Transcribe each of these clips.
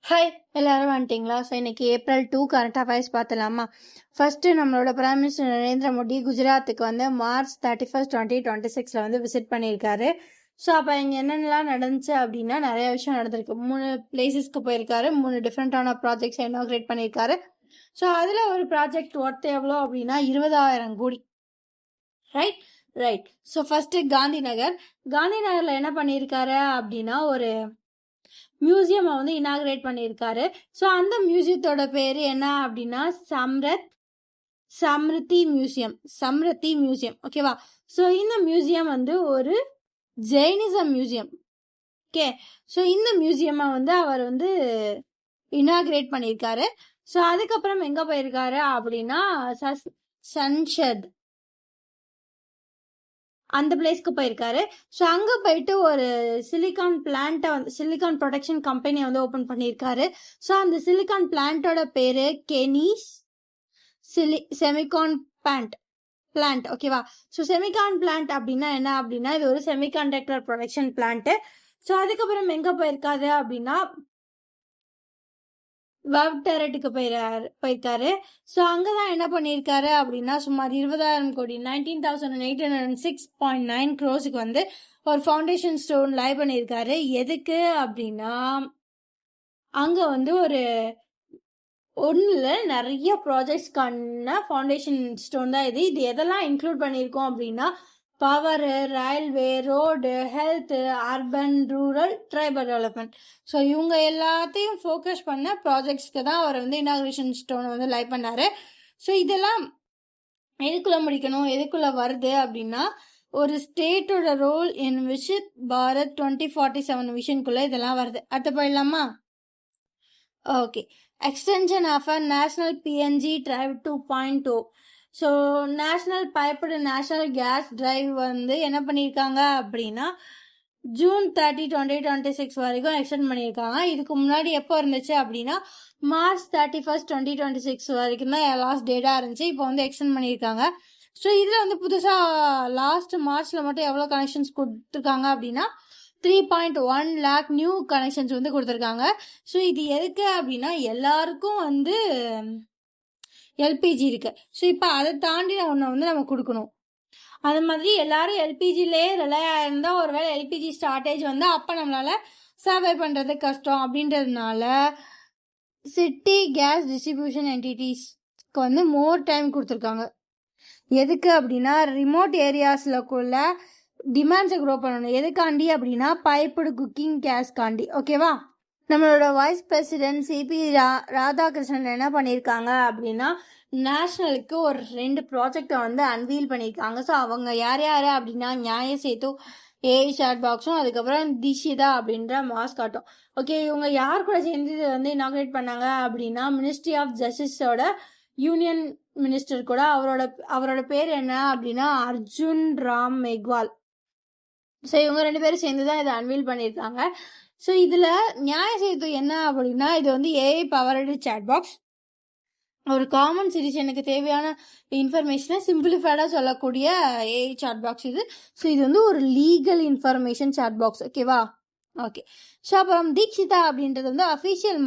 Hi, எல்லாரும் வந்துட்டிங்களா? So இன்னைக்கு April 2 current affairs பார்த்தலாமா? First நம்மளோட பிரைம் மினிஸ்டர் நரேந்திர மோடி குஜராத்துக்கு வந்து March 31, 2026 வந்து விசிட் பண்ணியிருக்காரு. ஸோ அப்போ இங்கே என்னென்னலாம் நடந்துச்சு அப்படின்னா நிறைய விஷயம் நடந்திருக்கு. 3 பிளேசஸ்க்கு போயிருக்காரு, 3 டிஃப்ரெண்டான ப்ராஜெக்ட்ஸ் இனாக்ரேட் பண்ணியிருக்காரு. ஸோ அதில் ஒரு ப்ராஜெக்ட் ஒர்த் எவ்வளோ அப்படின்னா 20,000 கோடி. ரைட். ஸோ ஃபர்ஸ்ட் காந்தி நகரில் என்ன பண்ணியிருக்காரு அப்படின்னா ஒரு மியூசியம் வந்து இனாகிரேட் பண்ணியிருக்காரு. ஸோ அந்த மியூசியத்தோட பேர் என்ன அப்படின்னா சம்ருதி மியூசியம். ஓகேவா? ஸோ இந்த மியூசியம் வந்து ஒரு ஜெயினிசம் மியூசியம். ஓகே, ஸோ இந்த மியூசியமை வந்து அவர் வந்து இனாகிரேட் பண்ணியிருக்காரு. ஸோ அதுக்கப்புறம் எங்க போயிருக்காரு அப்படின்னா சன்ஷத் அந்த பிளேஸ்க்கு போயிருக்காரு. ஸோ அங்கே போயிட்டு ஒரு சிலிகான் ப்ரொடக்ஷன் கம்பெனியை வந்து ஓப்பன் பண்ணியிருக்காரு. ஸோ அந்த சிலிகான் பிளான்ட்டோட பேரு கெனிஸ் செமிகான் பிளான்ட். ஓகேவா? ஸோ செமிகான் பிளான்ட் அப்படின்னா என்ன அப்படின்னா இது ஒரு செமிகண்டக்டர் ப்ரொடக்ஷன் பிளான்ட். ஸோ அதுக்கப்புறம் எங்கே போயிருக்காரு அப்படின்னா வவ்டரட்டுக்கு போயிருக்காரு. ஸோ அங்கதான் என்ன பண்ணியிருக்காரு அப்படின்னா சுமார் 20,000 கோடி 19,806.9 crores வந்து ஒரு ஃபவுண்டேஷன் ஸ்டோன் லை பண்ணியிருக்காரு. எதுக்கு அப்படின்னா அங்க வந்து ஒரு ஒன்றுல நிறைய ப்ராஜெக்ட்ஸ்க்கான ஃபவுண்டேஷன் ஸ்டோன் தான் இது எதெல்லாம் இன்க்ளூட் பண்ணியிருக்கோம் அப்படின்னா power, railway, road, health, urban, rural, tribal development. So இவங்க எல்லாத்தையும் ஃபோக்கஸ் பண்ண ப்ராஜெக்ட்ஸ்க்கு தான் அவர் வந்து இனாகிரேஷன் ஸ்டோனை வந்து லை பண்ணாரு. ஸோ இதெல்லாம் எதுக்குள்ள முடிக்கணும், எதுக்குள்ள வருது அப்படின்னா ஒரு ஸ்டேட்டோட ரோல் இன் விசிட் பாரத் 2047 விஷனுக்குள்ள இதெல்லாம் வருது. அடுத்த போயிடலாமா? Okay. Extension of a national PNG drive 2.0. So national gas drive வந்து என்ன பண்ணியிருக்காங்க அப்படின்னா June 30, 2026 வரைக்கும் எக்ஸ்டெண்ட் பண்ணியிருக்காங்க. இதுக்கு முன்னாடி எப்போ இருந்துச்சு அப்படின்னா March 31, 2026 வரைக்கும் தான் லாஸ்ட் டேட்டாக இருந்துச்சு. இப்போ வந்து எக்ஸ்டெண்ட் பண்ணியிருக்காங்க. ஸோ இதில் வந்து புதுசாக லாஸ்ட் மார்ச்சில் மட்டும் எவ்வளோ கனெக்ஷன்ஸ் கொடுத்துருக்காங்க அப்படின்னா 3.1 lakh நியூ கனெக்ஷன்ஸ் வந்து கொடுத்துருக்காங்க. ஸோ இது எதுக்கு அப்படின்னா எல்லாருக்கும் வந்து எல்பிஜி இருக்கு. ஸோ இப்போ அதை தாண்டி ஒன்றை வந்து நம்ம கொடுக்கணும். அது மாதிரி எல்லாரும் எல்பிஜிலே ரிலை ஆயிருந்தா ஒருவேளை எல்பிஜி ஸ்டார்டேஜ் வந்து அப்போ நம்மளால சர்வை பண்ணுறது கஷ்டம். அப்படின்றதுனால சிட்டி கேஸ் டிஸ்ட்ரிபியூஷன் என்டிட்டிஸ்க்கு வந்து மோர் டைம் கொடுத்துருக்காங்க. எதுக்கு அப்படின்னா ரிமோட் ஏரியாஸ்லக்குள்ள டிமாண்ட்ஸை க்ரோ பண்ணணும். எதுக்காண்டி அப்படின்னா பைப்டு குக்கிங் கேஸ்காண்டி. ஓகேவா? நம்மளோட வைஸ் பிரசிடென்ட் சிபி ராதாகிருஷ்ணன் என்ன பண்ணியிருக்காங்க அப்படின்னா நேஷனலுக்கு ஒரு 2 ப்ராஜெக்டை வந்து அன்வீல் பண்ணியிருக்காங்க. ஸோ அவங்க யார் அப்படின்னா நியாய சேது ஏஐ சாட் பாக்ஸும் அதுக்கப்புறம் திஷிதா அப்படின்ற மாஸ்காட்டும். ஓகே, இவங்க யார் கூட சேர்ந்து வந்து இனாகிரேட் பண்ணாங்க அப்படின்னா மினிஸ்ட்ரி ஆஃப் ஜஸ்டிஸோட யூனியன் மினிஸ்டர் கூட. அவரோட பேர் என்ன அப்படின்னா அர்ஜுன் ராம் மெக்வால். ஸோ இவங்க 2 பேரும் சேர்ந்து தான் இதை அன்வீல் பண்ணியிருக்காங்க. ஸோ இதில் நியாய சேது என்ன அப்படின்னா இது வந்து ஏஐ பவர்டு சாட் பாக்ஸ். ஒரு காமன் சிட்டிசனுக்கு தேவையான இன்ஃபர்மேஷனை சிம்பிளிஃபைடாக சொல்லக்கூடிய ஏஐ சாட் பாக்ஸ் இது. ஸோ இது வந்து ஒரு லீகல் இன்ஃபர்மேஷன் சாட் பாக்ஸ். ஓகேவா? ஓகே. ஸோ அப்புறம் தீக்ஷிதா அப்படின்றது வந்து அஃபிஷியல்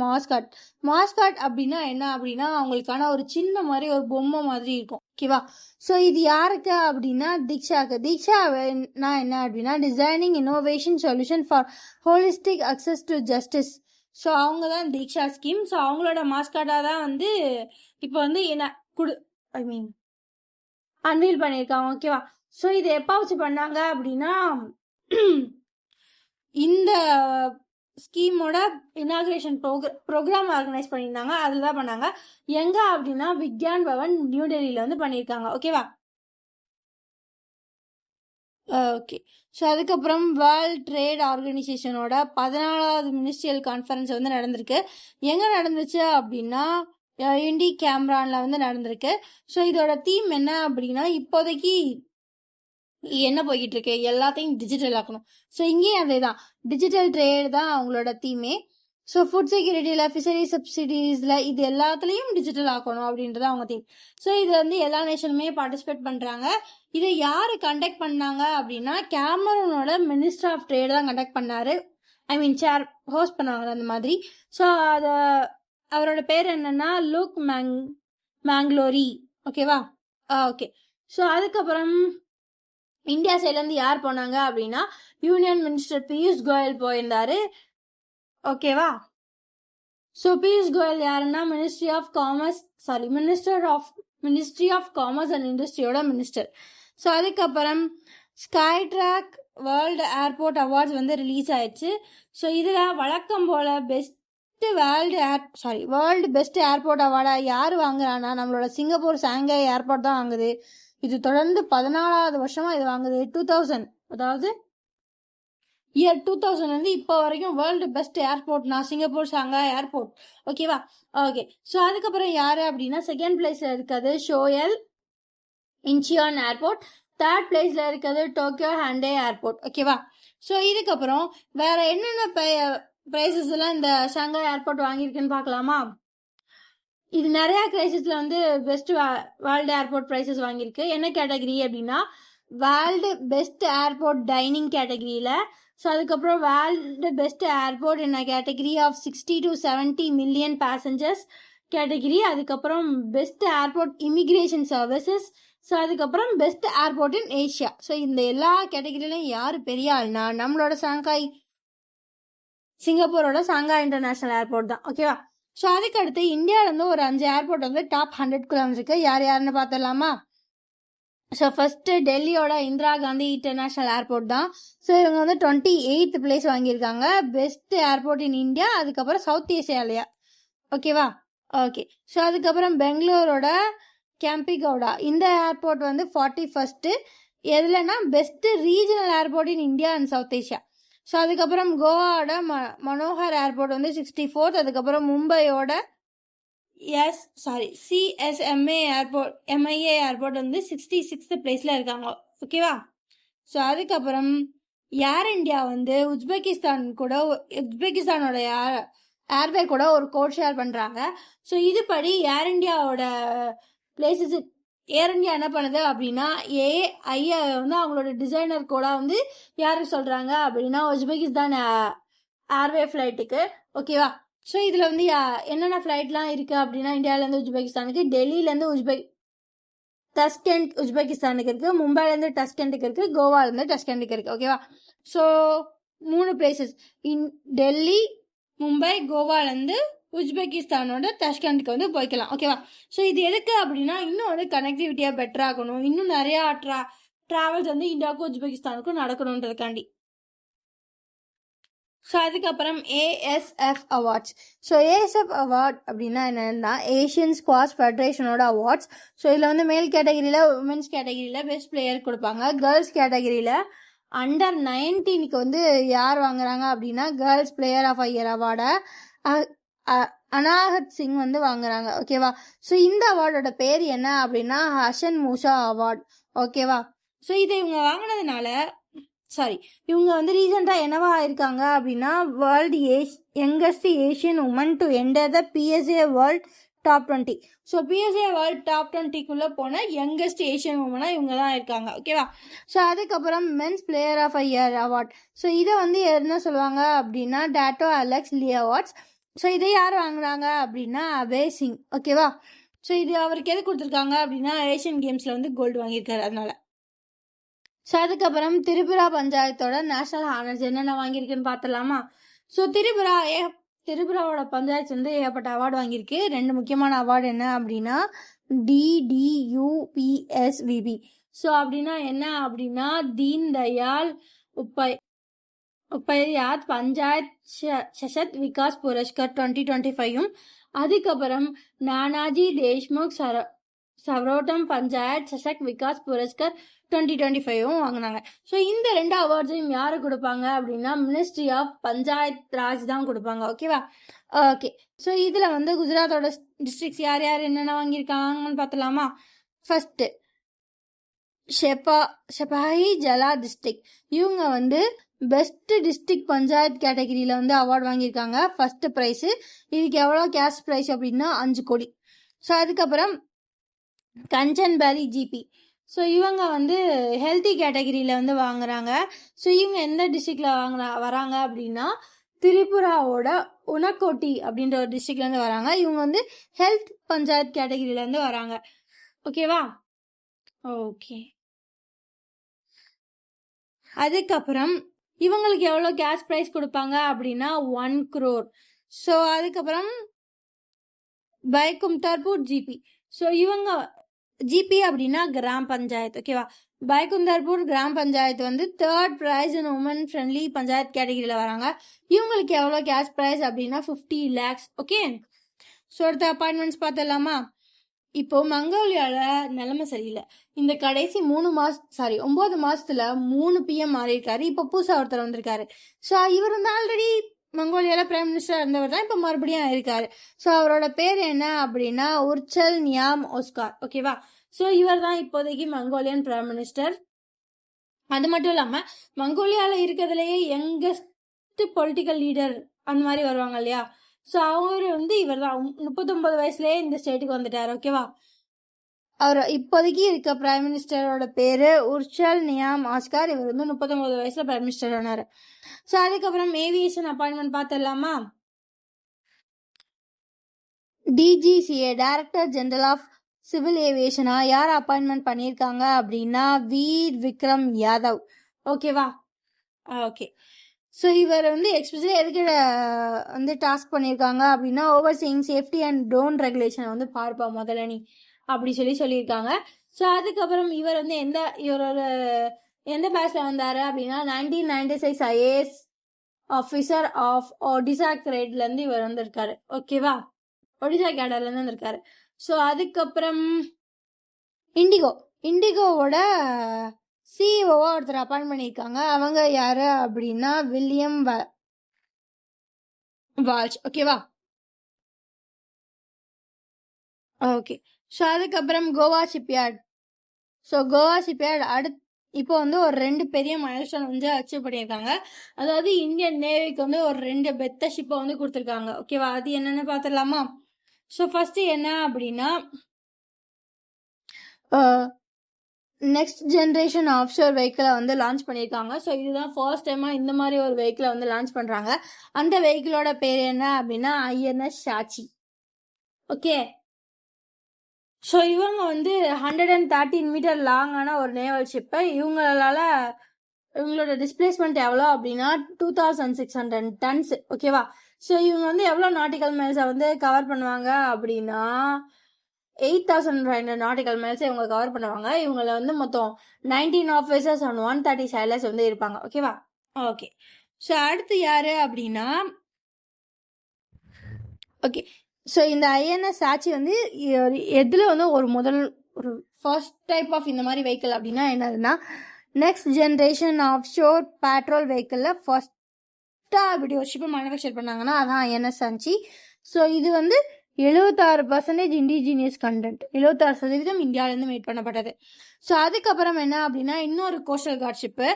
மாஸ்காட் அப்படின்னா என்ன அப்படின்னா அவங்களுக்கான ஒரு சின்ன மாதிரி ஒரு பொம்மை மாதிரி இருக்கும். ஓகேவா? ஸோ இது யாருக்கு அப்படின்னா தீக்ஷா என்ன அப்படின்னா designing innovation solution for holistic access to justice. So அவங்க தான் தீக்ஷா ஸ்கீம். ஸோ அவங்களோட மாஸ்காட்டாக தான் வந்து இப்போ வந்து அன்வீல் பண்ணியிருக்காங்க. ஓகேவா? ஸோ இது எப்போ வச்சு பண்ணாங்க அப்படின்னா இந்த ஸ்கீமோட இனாகிரேஷன் ப்ரோக்ராம் ஆர்கனைஸ் பண்ணியிருந்தாங்க. அதில் தான் பண்ணாங்க. எங்க அப்படின்னா விக்யான் பவன் நியூ டெல்லியில் வந்து பண்ணியிருக்காங்க. ஓகேவா? ஓகே. ஸோ அதுக்கப்புறம் வேர்ல்ட் ட்ரேட் ஆர்கனைசேஷனோட 14வது மினிஸ்ட்ரியல் கான்ஃபரன்ஸ் வந்து நடந்திருக்கு. எங்கே நடந்துச்சு அப்படின்னா இண்டி கேம்ரானில் வந்து நடந்திருக்கு. ஸோ இதோட தீம் என்ன அப்படின்னா இப்போதைக்கு என்ன போய்கிட்டு இருக்கு எல்லாத்தையும் டிஜிட்டல் ஆக்கணும். ஸோ இங்கேயும் அதே தான் டிஜிட்டல் ட்ரேட் தான் அவங்களோட தீமே. ஸோ ஃபுட் செக்யூரிட்டியில் ஃபிஷரி சப்சிடிஸில் இது எல்லாத்துலேயும் டிஜிட்டல் ஆக்கணும் அப்படின்றது அவங்க தீம். ஸோ இது வந்து எல்லா நேஷனுமே பார்ட்டிசிபேட் பண்ணுறாங்க. இதை யார் கண்டக்ட் பண்ணாங்க அப்படின்னா கேமரூனோட மினிஸ்டர் ஆஃப் ட்ரேட் தான் கண்டக்ட் பண்ணாரு. ஐ மீன் சேர் ஹோஸ்ட் பண்ணுவாங்க அந்த மாதிரி. ஸோ அதை அவரோட பேர் என்னன்னா லூக் மேங்க்லோரி. ஓகேவா? ஓகே. ஸோ அதுக்கப்புறம் இந்தியா சைட்லேருந்து யார் போனாங்க அப்படின்னா யூனியன் மினிஸ்டர் பியூஷ் கோயல் போயிருந்தாரு. ஓகேவா? ஸோ பியூஷ் கோயல் யாருன்னா மினிஸ்ட்ரி ஆஃப் காமர்ஸ் அண்ட் இண்டஸ்ட்ரியோட மினிஸ்டர். ஸோ அதுக்கப்புறம் ஸ்கைட்ராக் வேர்ல்டு ஏர்போர்ட் அவார்ட்ஸ் வந்து ரிலீஸ் ஆயிடுச்சு. ஸோ இதில் வழக்கம் போல் வேர்ல்டு பெஸ்ட் ஏர்போர்ட் அவார்டாக யார் வாங்குறான்னா நம்மளோட சிங்கப்பூர் சாங்காய் ஏர்போர்ட் தான் வாங்குது. இது தொடர்ந்து 14வது வருஷமாக இது வாங்குது. 2000 அதாவது இயர் 2000 வந்து இப்போ வரைக்கும் வேர்ல்டு பெஸ்ட் ஏர்போர்ட்னா சிங்கப்பூர் சாங்காய் ஏர்போர்ட். ஓகேவா? ஓகே. ஸோ அதுக்கப்புறம் யார் அப்படின்னா செகண்ட் பிளேஸில் இருக்கிறது ஷோயல் இன்ச்சியான் ஏர்போர்ட், தேர்ட் பிளேஸில் இருக்கிறது டோக்கியோ ஹாண்டே ஏர்போர்ட். ஓகேவா? ஸோ இதுக்கப்புறம் வேற என்னென்ன ப்ரைஸஸ் எல்லாம் இந்த ஷாங்காய் ஏர்போர்ட் வாங்கியிருக்குன்னு பார்க்கலாமா? இது நிறையா கிரைசிஸில் வந்து பெஸ்ட் வேர்ல்டு ஏர்போர்ட் ப்ரைஸஸ் வாங்கியிருக்கு. என்ன கேட்டகரி அப்படின்னா வேர்ல்டு பெஸ்ட் ஏர்போர்ட் டைனிங் கேட்டகரியில். ஸோ அதுக்கப்புறம் வேர்ல்டு பெஸ்ட் ஏர்போர்ட் என்ன category of 60 to 70 million passengers category. அதுக்கப்புறம் best airport immigration services. So அதுக்கப்புறம் best airport in Asia. So இந்த எல்லா கேட்டகரியிலும் யார் பெரிய ஆள்னா நம்மளோட சிங்கப்பூரோட சாங்காய் இன்டர்நேஷ்னல் ஏர்போர்ட் தான். ஓகேவா? ஸோ அதுக்கு அடுத்து இந்தியாவிலேருந்து ஒரு 5 ஏர்போர்ட் வந்து டாப் 100 வந்துருக்கு. யாருன்னு பார்த்துடலாமா? ஸோ ஃபர்ஸ்ட் டெல்லியோட இந்திரா காந்தி இன்டர்நேஷ்னல் ஏர்போர்ட் தான். ஸோ இவங்க வந்து 28th பிளேஸ் வாங்கியிருக்காங்க பெஸ்ட் ஏர்போர்ட் இன் இந்தியா. அதுக்கப்புறம் சவுத் ஏஷியாலயா. ஓகேவா? ஓகே. ஸோ அதுக்கப்புறம் பெங்களூரோட கேம்பிகவுடா இந்த ஏர்போர்ட் வந்து 41st. எதுலன்னா best regional airport in India and south Asia. So அதுக்கப்புறம் கோவாவோட மனோகர் ஏர்போர்ட் வந்து 64th. அதுக்கப்புறம் மும்பையோட சிஎஸ்எம்ஏ ஏர்போர்ட் MIA ஏர்போர்ட் வந்து 66th பிளேஸில் இருக்காங்க. ஓகேவா? ஸோ அதுக்கப்புறம் ஏர் இந்தியா வந்து உஸ்பெகிஸ்தானோட ஏர்வே கூட ஒரு கோட் ஷேர் பண்ணுறாங்க. ஸோ இதுபடி ஏர் இந்தியாவோட பிளேசஸ் ஏர் இந்தியா என்ன பண்ணுது அப்படின்னா ஏஐ வந்து அவங்களோட டிசைனர் கூட வந்து யாருக்கு சொல்கிறாங்க அப்படின்னா உஸ்பெகிஸ்தான் ஏர்வே ஃப்ளைட்டுக்கு. ஓகேவா? ஸோ இதில் வந்து என்னென்ன ஃப்ளைட்லாம் இருக்குது அப்படின்னா இந்தியாவிலேருந்து உஸ்பெகிஸ்தானுக்கு, டெல்லியிலேருந்து தஸ்கெண்ட் உஸ்பெகிஸ்தானுக்கு இருக்குது, மும்பைலேருந்து டஸ்கெண்டுக்கு இருக்குது, கோவாலேருந்து டஸ்கெண்டுக்கு இருக்குது. ஓகேவா? ஸோ 3 பிளேசஸ் டெல்லி, மும்பை, கோவாலேருந்து உஸ்பெகிஸ்தானோட தஷ்கண்டுக்கு வந்து போய்க்கலாம். ஓகேவா? ஸோ இது எதுக்கு அப்படின்னா இன்னும் வந்து கனெக்டிவிட்டியாக பெட்டராகணும், இன்னும் நிறையா ட்ராவல்ஸ் வந்து இந்தியாவுக்கும் உஸ்பெகிஸ்தானுக்கும் நடக்கணுன்றதுக்காண்டி. ஸோ அதுக்கப்புறம் ASF awards. So ASF award அப்படின்னா என்னென்னா ஏஷியன் ஸ்குவாஷ் ஃபெடரேஷனோட அவார்ட்ஸ். ஸோ இதில் வந்து மேல் கேட்டகரியில் உமன்ஸ் கேட்டகரியில் பெஸ்ட் பிளேயர் கொடுப்பாங்க. கேர்ள்ஸ் கேட்டகரியில் அண்டர் 19க்கு வந்து யார் வாங்குறாங்க அப்படின்னா கேர்ள்ஸ் பிளேயர் ஆஃப் இயர் அவார்டை அனாஹத் சிங் வந்து வாங்குறாங்க. ஓகேவா? ஸோ இந்த அவார்டோட பேர் என்ன அப்படின்னா ஹசன் மூசா அவார்ட். ஓகேவா? ஸோ இதை இவங்க வாங்கினதுனால இவங்க வந்து ரீசெண்டாக என்னவா ஆயிருக்காங்க அப்படின்னா world youngest Asian woman to enter the PSA world top 20. So PSA world top 20க்குள்ளே போன யங்கஸ்ட் ஏஷியன் உமனாக இவங்க தான் இருக்காங்க. ஓகேவா? ஸோ அதுக்கப்புறம் men's player of year award. So இதை வந்து என்ன சொல்லுவாங்க அப்படின்னா டாட்டோ அலெக்ஸ் லீ அவார்ட்ஸ். ஸோ இதை யார் வாங்குறாங்க அப்படின்னா அபே சிங். ஓகேவா? ஸோ இது அவருக்கு எது கொடுத்துருக்காங்க அப்படின்னா ஏஷியன் கேம்ஸில் வந்து கோல்டு வாங்கியிருக்காரு அதனால. ஸோ அதுக்கப்புறம் திரிபுரா பஞ்சாயத்தோட நேஷனல் ஹானர்ஸ் என்னென்ன வாங்கியிருக்குன்னு பார்த்துலாமா? ஸோ திரிபுராவோட பஞ்சாயத்து வந்து ஏகப்பட்ட அவார்டு வாங்கியிருக்கு. 2 முக்கியமான அவார்டு என்ன அப்படின்னா DDUPSVB. ஸோ அப்படின்னா என்ன அப்படின்னா தீன் தயாள் உபாத்யாய் பஞ்சாயத் சஷத் விகாஸ் புரஸ்கர் 2025. அதுக்கப்புறம் நானாஜி தேஷ்முக் சர்வோத்தம் பஞ்சாயத் சஷக் விகாஸ் புரஸ்கர் 2025 வாங்கினாங்க. ஸோ இந்த 2 அவார்ட்ஸையும் யாரு கொடுப்பாங்க அப்படின்னா மினிஸ்ட்ரி ஆஃப் பஞ்சாயத் ராஜ் தான் கொடுப்பாங்க. ஓகேவா? ஓகே. ஸோ இதில் வந்து குஜராத்தோட டிஸ்ட்ரிக்ட்ஸ் யார் என்னென்ன வாங்கியிருக்காங்கன்னு பார்த்தலாமா? First ஷெபாஹி Jala district. இவங்க வந்து பெஸ்ட் டிஸ்ட்ரிக்ட் பஞ்சாயத் கேட்டகரியில் வந்து அவார்டு வாங்கியிருக்காங்க. First prize. இதுக்கு எவ்வளோ கேஷ் ப்ரைஸ் அப்படின்னா 5 கோடி. ஸோ அதுக்கப்புறம் கஞ்சன்பரி ஜிபி. ஸோ இவங்க வந்து ஹெல்த்தி கேட்டகரியில் வந்து வாங்குறாங்க. ஸோ இவங்க எந்த டிஸ்ட்ரிக்டில் வராங்க அப்படின்னா திரிபுராவோட உனக்கோட்டி அப்படின்ற ஒரு டிஸ்ட்ரிக்ட்லேருந்து வராங்க. இவங்க வந்து ஹெல்த் பஞ்சாயத் கேட்டகிரிலேருந்து வராங்க. ஓகேவா? ஓகே. அதுக்கப்புறம் இவங்களுக்கு எவ்வளோ கேஷ் ப்ரைஸ் கொடுப்பாங்க அப்படின்னா 1 crore. ஸோ அதுக்கப்புறம் பைகுந்தர்பூர் ஜிபி. ஸோ இவங்க ஜிபி அப்படின்னா கிராம் பஞ்சாயத்து. ஓகேவா? பைகுந்தர்பூர் கிராம் பஞ்சாயத்து வந்து 3rd ப்ரைஸ் இன் உமன் ஃப்ரெண்ட்லி பஞ்சாயத் கேட்டகிரியில் வராங்க. இவங்களுக்கு எவ்வளோ கேஷ் ப்ரைஸ் அப்படின்னா 50 lakhs. ஓகே. ஸோ அடுத்த அப்பாயின்மெண்ட்ஸ் பார்த்துடலாமா? இப்போ மங்கோலியாவில் நிலைமை சரியில்லை. இந்த கடைசி 9 மாசத்துல 3 PM மாறியிருக்காரு. இப்போ புதுசாக ஒருத்தர் வந்திருக்காரு. ஸோ இவர் வந்து ஆல்ரெடி மங்கோலியாவில் பிரைம் மினிஸ்டர் இருந்தவர் தான் இப்போ மறுபடியும் ஆயிருக்காரு. ஸோ அவரோட பேர் என்ன அப்படின்னா உர்ச்சல் நியாம் ஓஸ்கார். ஓகேவா? ஸோ இவர் தான் இப்போதைக்கு மங்கோலியன் பிரைம் மினிஸ்டர். அது மட்டும் இல்லாமல் மங்கோலியாவில் இருக்கிறதுலையே யங்கஸ்ட் பொலிட்டிக்கல் லீடர் அந்த மாதிரி வருவாங்க இல்லையா? ஸோ அவர் வந்து இவர் தான் 39 வயசுலேயே இந்த ஸ்டேட்டுக்கு வந்துட்டார். ஓகேவா? அவர் இப்போதைக்கு இருக்க பிரைம் மினிஸ்டரோட பேர் உர்ச்சல் நியாம் ஆஸ்கார். இவர் வந்து 39 வயசுல பிரைம் மினிஸ்டர் ஆனார். ஸோ அதுக்கப்புறம் ஏவியேஷன் அப்பாயின்மெண்ட் பார்த்துடலாமா? DGCA director general of civil ஏவியேஷனா யார் அப்பாயின்மெண்ட் பண்ணியிருக்காங்க அப்படின்னா வீர் விக்ரம் யாதவ். ஓகேவா? ஓகே. ஸோ இவர் வந்து எக்ஸ்பெஷலி எதுக்கு வந்து டாஸ்க் பண்ணியிருக்காங்க அப்படின்னா ஓவர்சீயிங் சேஃப்டி அண்ட் ட்ரோன் ரெகுலேஷனை வந்து பார்ப்பா முதல்ல நீ அப்படி சொல்லியிருக்காங்க. ஸோ அதுக்கப்புறம் இவர் வந்து இவரோட எந்த பேட்ச்ல வந்தார் அப்படின்னா 1996 IAS ஆஃபீஸர் ஆஃப் ஒடிசா கிரேட்லேருந்து இவர் வந்திருக்காரு. ஓகேவா? ஒடிசா கேடர்லேருந்து வந்திருக்காரு. ஸோ அதுக்கப்புறம் இண்டிகோவோட சிஇஓவா ஒருத்தர் அப்பாயிண்ட் பண்ணியிருக்காங்க. அவங்க யாரு அப்படின்னா வில்லியம் வால்ஷ். ஓகேவா? ஓகே. ஸோ அதுக்கப்புறம் Goa shipyard. So Goa shipyard இப்போ வந்து ஒரு 2 பெரிய மைல்ஸ்டோன் வந்து அச்சீவ் பண்ணியிருக்காங்க. அதாவது இந்தியன் நேவிக்கு வந்து ஒரு 2 பெத்த ஷிப்பை வந்து கொடுத்துருக்காங்க. ஓகேவா? அது என்னென்னு பார்த்துடலாமா? ஸோ ஃபர்ஸ்ட் என்ன அப்படின்னா நெக்ஸ்ட் ஜென்ரேஷன் ஆஃப்ஷோர் வெஹிக்கிளை வந்து லான்ச் பண்ணியிருக்காங்க. ஸோ இதுதான் ஃபர்ஸ்ட் டைமாக இந்த மாதிரி ஒரு வெஹிக்கிளை வந்து லான்ச் பண்ணுறாங்க. அந்த வெஹிக்கிளோட பேர் என்ன அப்படின்னா INS ஷாச்சி. ஓகே. ஸோ இவங்க வந்து 113 மீட்டர் லாங்கான ஒரு நேவல் ஷிப்பை இவங்களோட டிஸ்பிளேஸ்மெண்ட் எவ்வளோ அப்படின்னா 2600 tons. ஓகேவா? ஸோ இவங்க வந்து எவ்வளோ நாட்டிக்கல் மைல்ஸை வந்து கவர் பண்ணுவாங்க அப்படின்னா 8500 நாட்டிக்கல் மைல்ஸை இவங்க கவர் பண்ணுவாங்க. இவங்கள வந்து மொத்தம் 19 ஆஃபீஸர்ஸ் அண்ட் 130 sailors வந்து இருப்பாங்க. ஓகேவா? ஓகே. ஸோ அடுத்து யாரு அப்படின்னா ஓகே. ஸோ இந்த INS சாச்சி வந்து எதில் வந்து ஒரு ஃபர்ஸ்ட் டைப் ஆஃப் இந்த மாதிரி வெஹிக்கிள் அப்படின்னா என்னதுன்னா next generation offshore patrol வெஹிக்கிளில் ஃபர்ஸ்ட்டாக அப்படி ஒரு ஷிப்பை மேனுஃபேக்சர் பண்ணாங்கன்னா அதான் INS சாச்சி. ஸோ இது வந்து 76% இண்டிஜினியஸ் கண்டென்ட், 76% இந்தியாவிலேருந்து மேட் பண்ணப்பட்டது. ஸோ அதுக்கப்புறம் என்ன அப்படின்னா இன்னொரு கோஸ்டல் கார்ட் ஷிப்பு.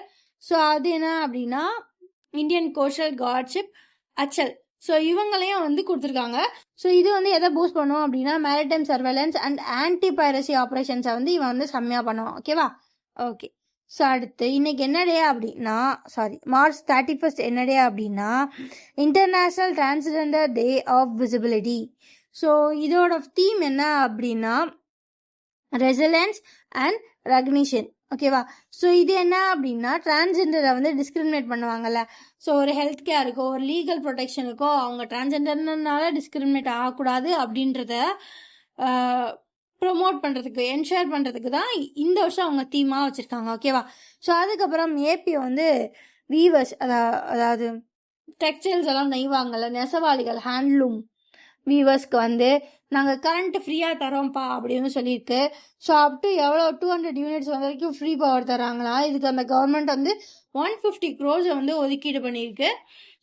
ஸோ அது என்ன அப்படின்னா Indian coast guard ship Achal. So இவங்களையும் வந்து கொடுத்துருக்காங்க. ஸோ இது வந்து எதை பூஸ்ட் பண்ணுவோம் அப்படின்னா maritime surveillance and anti piracy ஆப்ரேஷன்ஸை வந்து இவன் வந்து செம்மையாக பண்ணுவான். ஓகேவா? ஓகே. ஸோ அடுத்து இன்னைக்கு என்ன டே அப்படின்னா March 31 என்ன டே அப்படின்னா international transgender day of visibility. So இதோட தீம் என்ன அப்படின்னா ரெசிலன்ஸ் அண்ட் ரெகக்னிஷன். ஓகேவா? ஸோ இது என்ன அப்படின்னா டிரான்ஸ்ஜெண்டரை வந்து டிஸ்கிரிமினேட் பண்ணுவாங்கல்ல. ஸோ ஒரு ஹெல்த் கேருக்கோ ஒரு லீகல் ப்ரொடெக்ஷனுக்கோ அவங்க டிரான்ஸ்ஜெண்டர்னால டிஸ்கிரிமினேட் ஆகக்கூடாது அப்படின்றத ப்ரொமோட் பண்ணுறதுக்கு என்ஷூர் பண்ணுறதுக்கு தான் இந்த வருஷம் அவங்க தீமாக வச்சுருக்காங்க. ஓகேவா? ஸோ அதுக்கப்புறம் ஏபி வந்து வீவர்ஸ் அதாவது டெக்ஸ்டைல்ஸ் எல்லாம் நெய்வாங்கல்ல நெசவாளிகள் ஹேண்ட்லூம் வீவர்ஸ்க்கு வந்து நாங்கள் கரண்ட் ஃப்ரீயாக தரோம்ப்பா அப்படின்னு சொல்லியிருக்கு. ஸோ அப் டு எவ்வளோ 200 யூனிட்ஸ் வரைக்கும் ஃப்ரீ பவர் தராங்களா. இதுக்கு அந்த கவர்மெண்ட் வந்து 150 crores வந்து ஒதுக்கீடு பண்ணியிருக்கு.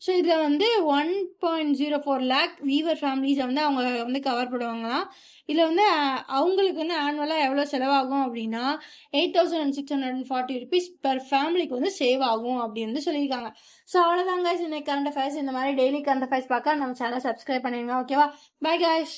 ஸோ இதில் வந்து 1.04 lakh வீவர் ஃபேமிலிஸை வந்து அவங்க வந்து கவர் பண்ணுவாங்களாம். இதில் வந்து அவங்களுக்கு வந்து ஆனுவலாக எவ்வளோ செலவாகும் அப்படின்னா 8640 rupees பெர் ஃபேமிலிக்கு வந்து சேவ் ஆகும் அப்படின்னு வந்து சொல்லியிருக்காங்க. ஸோ அவ்வளோதாங்க இன்னைக்கு கரண்ட் அஃபேர்ஸ். இந்த மாதிரி டெய்லி கரண்ட் அஃபேர்ஸ் பார்க்க நம்ம சேனல் சப்ஸ்கிரைப் பண்ணிடுங்க. ஓகேவா? By guys.